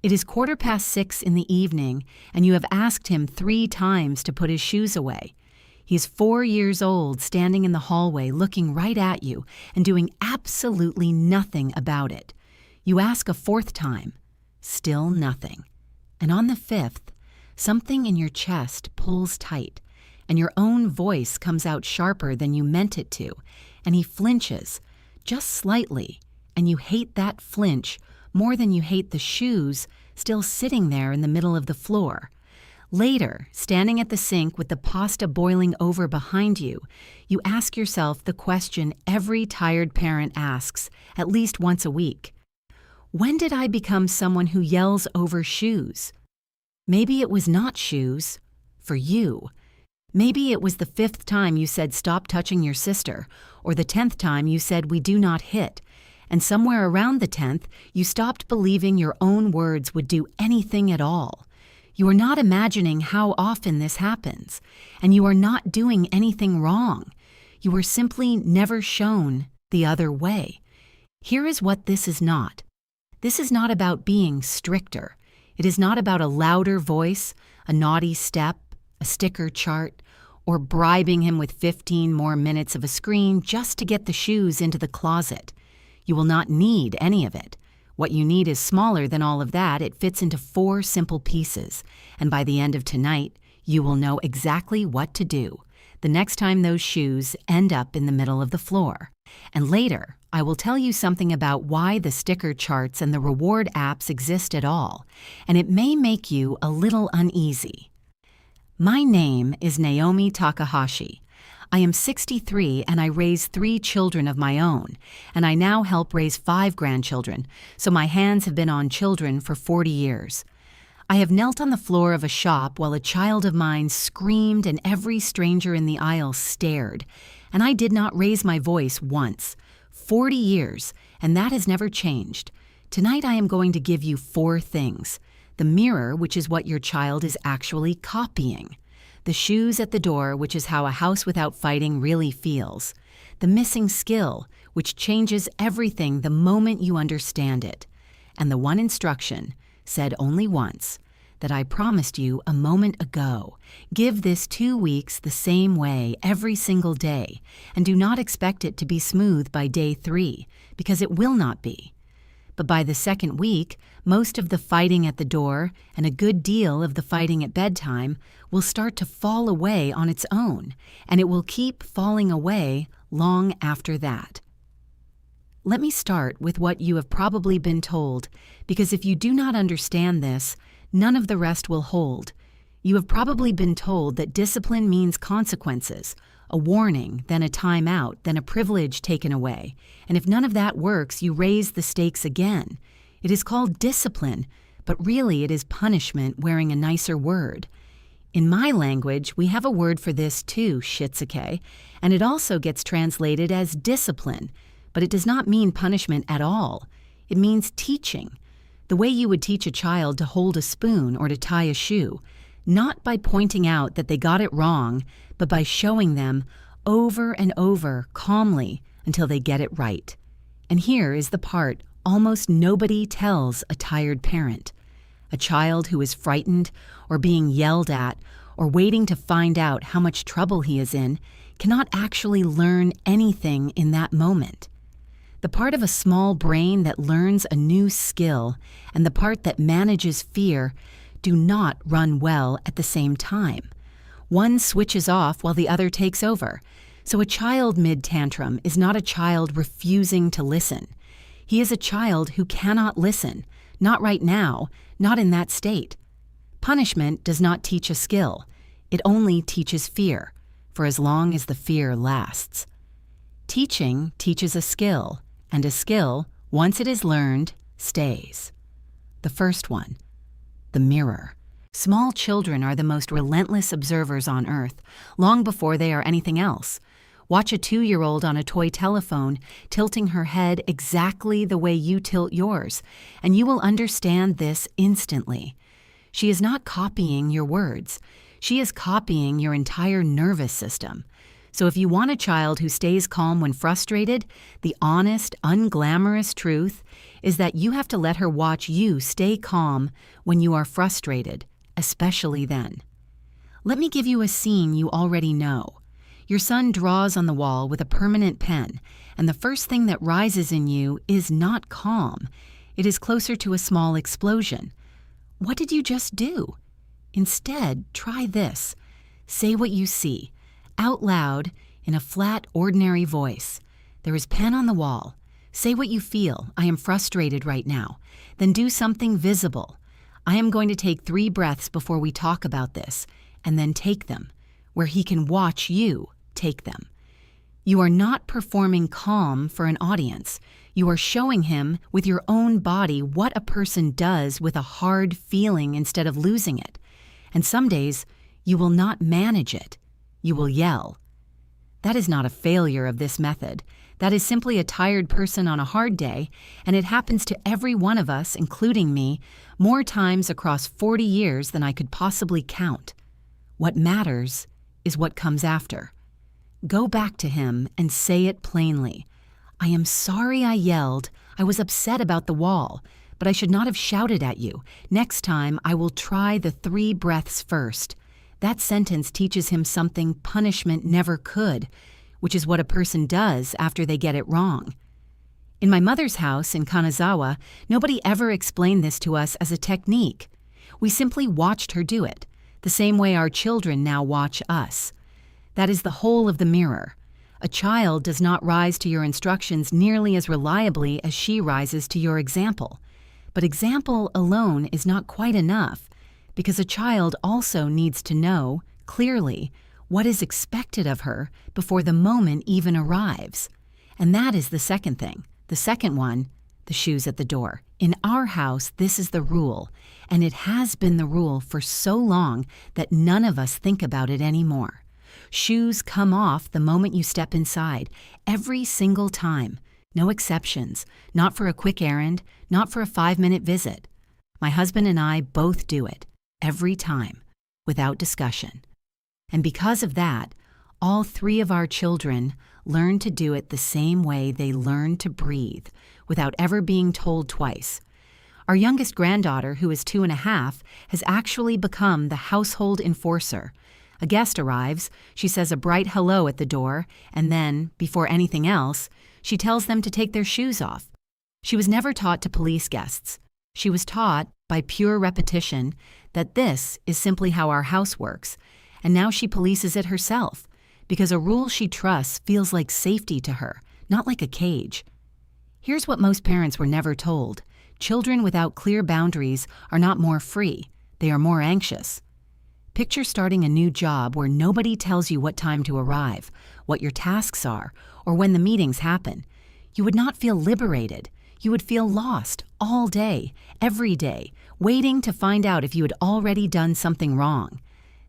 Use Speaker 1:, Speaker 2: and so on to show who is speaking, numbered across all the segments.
Speaker 1: It is 6:15 in the evening, and you have asked him 3 times to put his shoes away. He's 4 years old, standing in the hallway, looking right at you and doing absolutely nothing about it. You ask a 4th time. Still nothing. And on the 5th, something in your chest pulls tight, and your own voice comes out sharper than you meant it to, and he flinches, just slightly, and you hate that flinch more than you hate the shoes still sitting there in the middle of the floor. Later, standing at the sink with the pasta boiling over behind you, you ask yourself the question every tired parent asks at least once a week. When did I become someone who yells over shoes? Maybe it was not shoes, for you. Maybe it was the 5th time you said stop touching your sister, or the 10th time you said we do not hit, and somewhere around the 10th you stopped believing your own words would do anything at all. You are not imagining how often this happens, and you are not doing anything wrong. You are simply never shown the other way. Here is what this is not. This is not about being stricter. It is not about a louder voice, a naughty step, a sticker chart, or bribing him with 15 more minutes of a screen just to get the shoes into the closet. You will not need any of it. What you need is smaller than all of that. It fits into 4 simple pieces, and by the end of tonight, you will know exactly what to do the next time those shoes end up in the middle of the floor. And later, I will tell you something about why the sticker charts and the reward apps exist at all, and it may make you a little uneasy. My name is Naomi Takahashi. I am 63 and I raise 3 children of my own, and I now help raise 5 grandchildren, so my hands have been on children for 40 years. I have knelt on the floor of a shop while a child of mine screamed and every stranger in the aisle stared, and I did not raise my voice once. 40 years, and that has never changed. Tonight I am going to give you 4 things. The mirror, which is what your child is actually copying. The shoes at the door, which is how a house without fighting really feels. The missing skill, which changes everything the moment you understand it. And the one instruction, said only once, that I promised you a moment ago. Give this 2 weeks the same way every single day, and do not expect it to be smooth by day 3, because it will not be. But by the 2nd week, most of the fighting at the door and a good deal of the fighting at bedtime will start to fall away on its own, and it will keep falling away long after that. Let me start with what you have probably been told, because if you do not understand this, none of the rest will hold. You have probably been told that discipline means consequences, a warning, then a timeout, then a privilege taken away. And if none of that works, you raise the stakes again. It is called discipline, but really it is punishment wearing a nicer word. In my language, we have a word for this too, shitsuke, and it also gets translated as discipline, but it does not mean punishment at all. It means teaching, the way you would teach a child to hold a spoon or to tie a shoe, not by pointing out that they got it wrong, but by showing them over and over calmly until they get it right. And here is the part almost nobody tells a tired parent. A child who is frightened or being yelled at or waiting to find out how much trouble he is in cannot actually learn anything in that moment. The part of a small brain that learns a new skill and the part that manages fear do not run well at the same time. One switches off while the other takes over. So a child mid-tantrum is not a child refusing to listen. He is a child who cannot listen, not right now, not in that state. Punishment does not teach a skill. It only teaches fear, for as long as the fear lasts. Teaching teaches a skill, and a skill, once it is learned, stays. The first one, the mirror. Small children are the most relentless observers on earth, long before they are anything else. Watch a 2-year-old on a toy telephone tilting her head exactly the way you tilt yours, and you will understand this instantly. She is not copying your words. She is copying your entire nervous system. So if you want a child who stays calm when frustrated, the honest, unglamorous truth is that you have to let her watch you stay calm when you are frustrated, especially then. Let me give you a scene you already know. Your son draws on the wall with a permanent pen, and the first thing that rises in you is not calm. It is closer to a small explosion. What did you just do? Instead, try this. Say what you see, out loud, in a flat, ordinary voice. There is pen on the wall. Say what you feel. I am frustrated right now. Then do something visible. I am going to take 3 breaths before we talk about this, and then take them, where he can watch you take them. You are not performing calm for an audience. You are showing him with your own body what a person does with a hard feeling instead of losing it. And some days, you will not manage it. You will yell. That is not a failure of this method. That is simply a tired person on a hard day, and it happens to every one of us, including me, more times across 40 years than I could possibly count. What matters is what comes after. Go back to him and say it plainly. I am sorry I yelled. I was upset about the wall, but I should not have shouted at you. Next time, I will try the 3 breaths first. That sentence teaches him something punishment never could, which is what a person does after they get it wrong. In my mother's house in Kanazawa, nobody ever explained this to us as a technique. We simply watched her do it, the same way our children now watch us. That is the whole of the mirror. A child does not rise to your instructions nearly as reliably as she rises to your example. But example alone is not quite enough, because a child also needs to know, clearly, what is expected of her before the moment even arrives. And that is the second thing. The second one, the shoes at the door. In our house, this is the rule, and it has been the rule for so long that none of us think about it anymore. Shoes come off the moment you step inside, every single time. No exceptions, not for a quick errand, not for a 5-minute visit. My husband and I both do it, every time, without discussion. And because of that, all 3 of our children learn to do it the same way they learn to breathe, without ever being told twice. Our youngest granddaughter, who is 2.5, has actually become the household enforcer. A guest arrives, she says a bright hello at the door, and then, before anything else, she tells them to take their shoes off. She was never taught to police guests. She was taught, by pure repetition, that this is simply how our house works, and now she polices it herself, because a rule she trusts feels like safety to her, not like a cage. Here's what most parents were never told. Children without clear boundaries are not more free, they are more anxious. Picture starting a new job where nobody tells you what time to arrive, what your tasks are, or when the meetings happen. You would not feel liberated. You would feel lost all day, every day, waiting to find out if you had already done something wrong.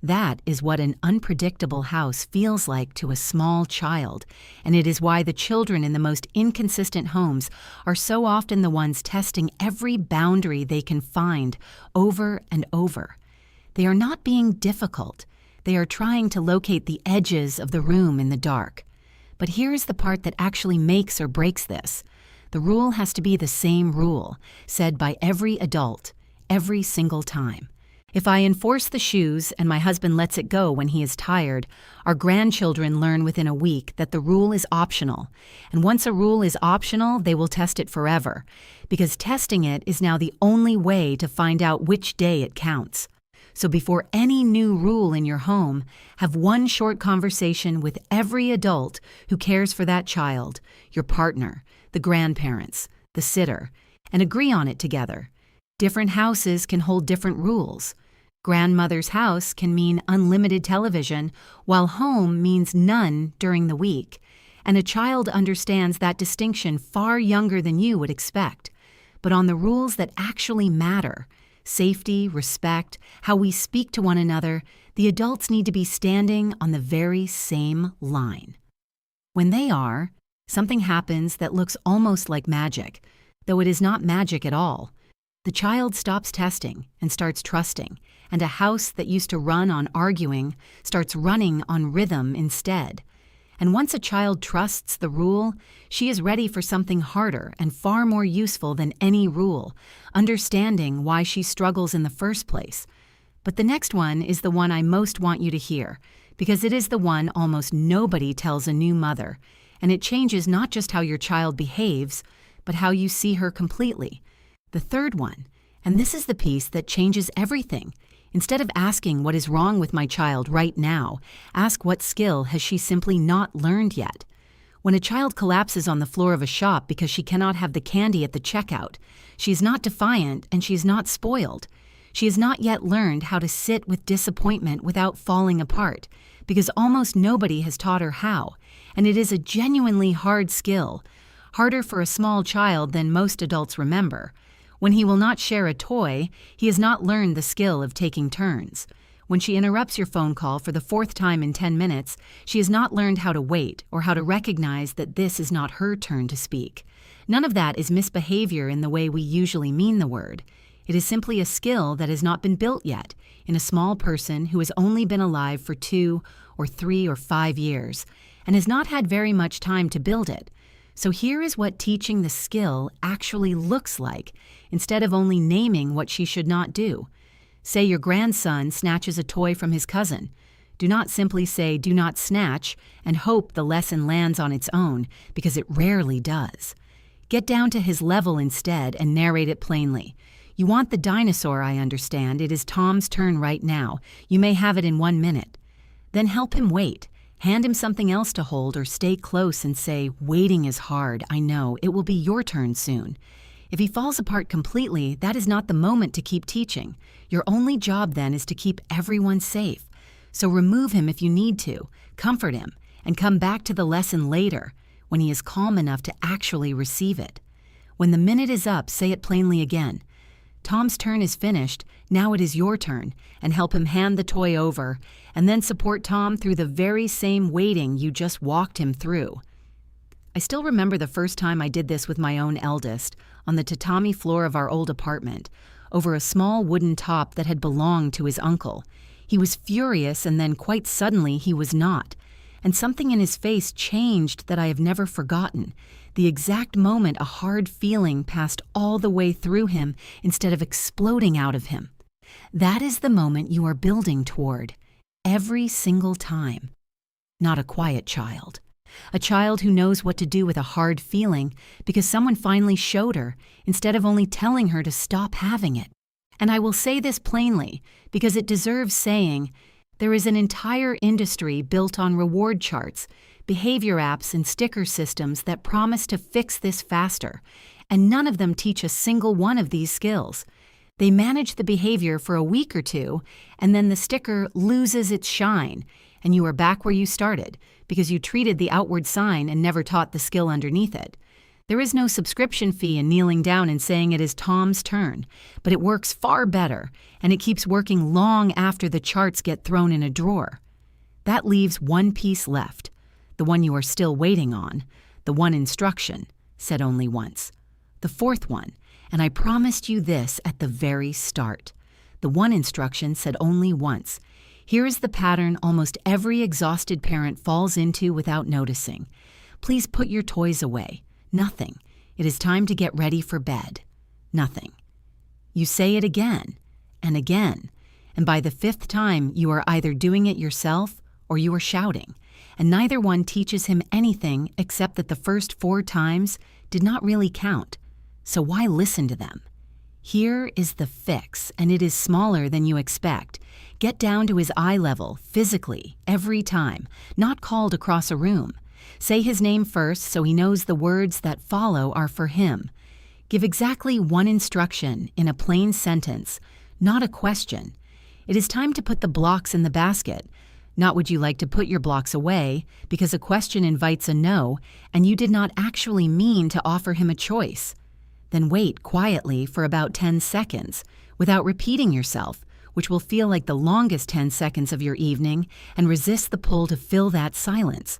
Speaker 1: That is what an unpredictable house feels like to a small child, and it is why the children in the most inconsistent homes are so often the ones testing every boundary they can find over and over. They are not being difficult. They are trying to locate the edges of the room in the dark. But here is the part that actually makes or breaks this. The rule has to be the same rule, said by every adult, every single time. If I enforce the shoes and my husband lets it go when he is tired, our grandchildren learn within a week that the rule is optional. And once a rule is optional, they will test it forever, because testing it is now the only way to find out which day it counts. So before any new rule in your home, have one short conversation with every adult who cares for that child, your partner, the grandparents, the sitter, and agree on it together. Different houses can hold different rules. Grandmother's house can mean unlimited television, while home means none during the week. And a child understands that distinction far younger than you would expect. But on the rules that actually matter, safety, respect, how we speak to one another, the adults need to be standing on the very same line. When they are, something happens that looks almost like magic, though it is not magic at all. The child stops testing and starts trusting, and a house that used to run on arguing starts running on rhythm instead. And once a child trusts the rule, she is ready for something harder and far more useful than any rule, understanding why she struggles in the first place. But the next one is the one I most want you to hear, because it is the one almost nobody tells a new mother, and it changes not just how your child behaves, but how you see her completely. The third one, and this is the piece that changes everything. Instead of asking what is wrong with my child right now, ask what skill has she simply not learned yet. When a child collapses on the floor of a shop because she cannot have the candy at the checkout, she is not defiant and she is not spoiled. She has not yet learned how to sit with disappointment without falling apart, because almost nobody has taught her how, and it is a genuinely hard skill, harder for a small child than most adults remember. When he will not share a toy, he has not learned the skill of taking turns. When she interrupts your phone call for the fourth time in 10 minutes, she has not learned how to wait or how to recognize that this is not her turn to speak. None of that is misbehavior in the way we usually mean the word. It is simply a skill that has not been built yet in a small person who has only been alive for 2 or 3 or 5 years and has not had very much time to build it. So here is what teaching the skill actually looks like, instead of only naming what she should not do. Say your grandson snatches a toy from his cousin. Do not simply say, "Do not snatch," and hope the lesson lands on its own, because it rarely does. Get down to his level instead and narrate it plainly. You want the dinosaur, I understand. It is Tom's turn right now. You may have it in 1 minute. Then help him wait. Hand him something else to hold or stay close and say, "Waiting is hard, I know, it will be your turn soon." If he falls apart completely, that is not the moment to keep teaching. Your only job then is to keep everyone safe. So remove him if you need to, comfort him, and come back to the lesson later, when he is calm enough to actually receive it. When the minute is up, say it plainly again. Tom's turn is finished, now it is your turn, and help him hand the toy over, and then support Tom through the very same waiting you just walked him through. I still remember the first time I did this with my own eldest, on the tatami floor of our old apartment, over a small wooden top that had belonged to his uncle. He was furious, and then quite suddenly he was not, and something in his face changed that I have never forgotten. The exact moment a hard feeling passed all the way through him instead of exploding out of him. That is the moment you are building toward, every single time. Not a quiet child. A child who knows what to do with a hard feeling because someone finally showed her, instead of only telling her to stop having it. And I will say this plainly because it deserves saying. There is an entire industry built on reward charts, behavior apps, and sticker systems that promise to fix this faster, and none of them teach a single one of these skills. They manage the behavior for a week or two, and then the sticker loses its shine, and you are back where you started because you treated the outward sign and never taught the skill underneath it. There is no subscription fee in kneeling down and saying it is Tom's turn, but it works far better, and it keeps working long after the charts get thrown in a drawer. That leaves one piece left, the one you are still waiting on, the one instruction, said only once. The fourth one, and I promised you this at the very start. The one instruction said only once. Here is the pattern almost every exhausted parent falls into without noticing. Please put your toys away. Nothing. It is time to get ready for bed. Nothing. You say it again and again, and by the 5th time you are either doing it yourself or you are shouting, and neither one teaches him anything except that the first 4 times did not really count, so why listen to them? Here is the fix, and it is smaller than you expect. Get down to his eye level, physically, every time, not called across a room. Say his name first so he knows the words that follow are for him. Give exactly one instruction in a plain sentence, not a question. It is time to put the blocks in the basket. Not would you like to put your blocks away, because a question invites a no, and you did not actually mean to offer him a choice. Then wait quietly for about 10 seconds, without repeating yourself, which will feel like the longest 10 seconds of your evening, and resist the pull to fill that silence.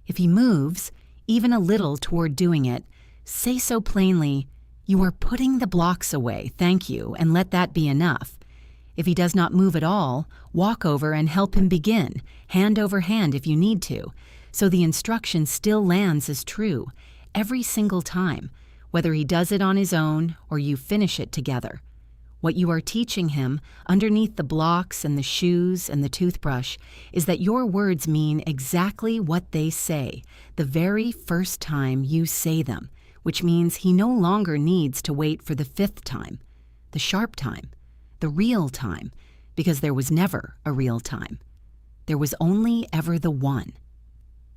Speaker 1: If he moves, even a little toward doing it, say so plainly, "You are putting the blocks away, thank you, and let that be enough." If he does not move at all, walk over and help him begin, hand over hand if you need to. So the instruction still lands as true every single time, whether he does it on his own or you finish it together. What you are teaching him, underneath the blocks and the shoes and the toothbrush, is that your words mean exactly what they say the very first time you say them, which means he no longer needs to wait for the fifth time, the sharp time, the real time, because there was never a real time. There was only ever the one.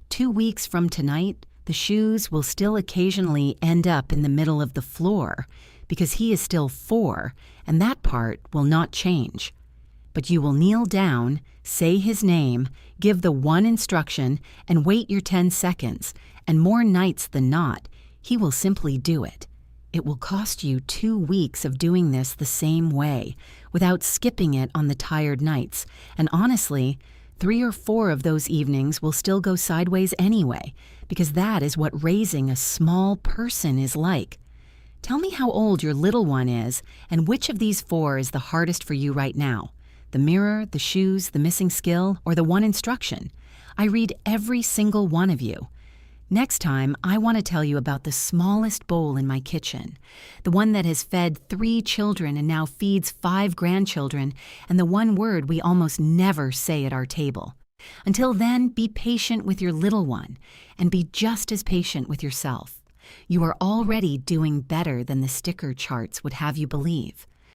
Speaker 1: 2 weeks from tonight, the shoes will still occasionally end up in the middle of the floor because he is still 4, and that part will not change. But you will kneel down, say his name, give the one instruction, and wait your 10 seconds, and more nights than not, he will simply do it. It will cost you 2 weeks of doing this the same way, without skipping it on the tired nights, and honestly, 3 or 4 of those evenings will still go sideways anyway, because that is what raising a small person is like. Tell me how old your little one is, and which of these 4 is the hardest for you right now? The mirror, the shoes, the missing skill, or the one instruction? I read every single one of you. Next time, I want to tell you about the smallest bowl in my kitchen, the one that has fed 3 children and now feeds 5 grandchildren, and the one word we almost never say at our table. Until then, be patient with your little one, and be just as patient with yourself. You are already doing better than the sticker charts would have you believe.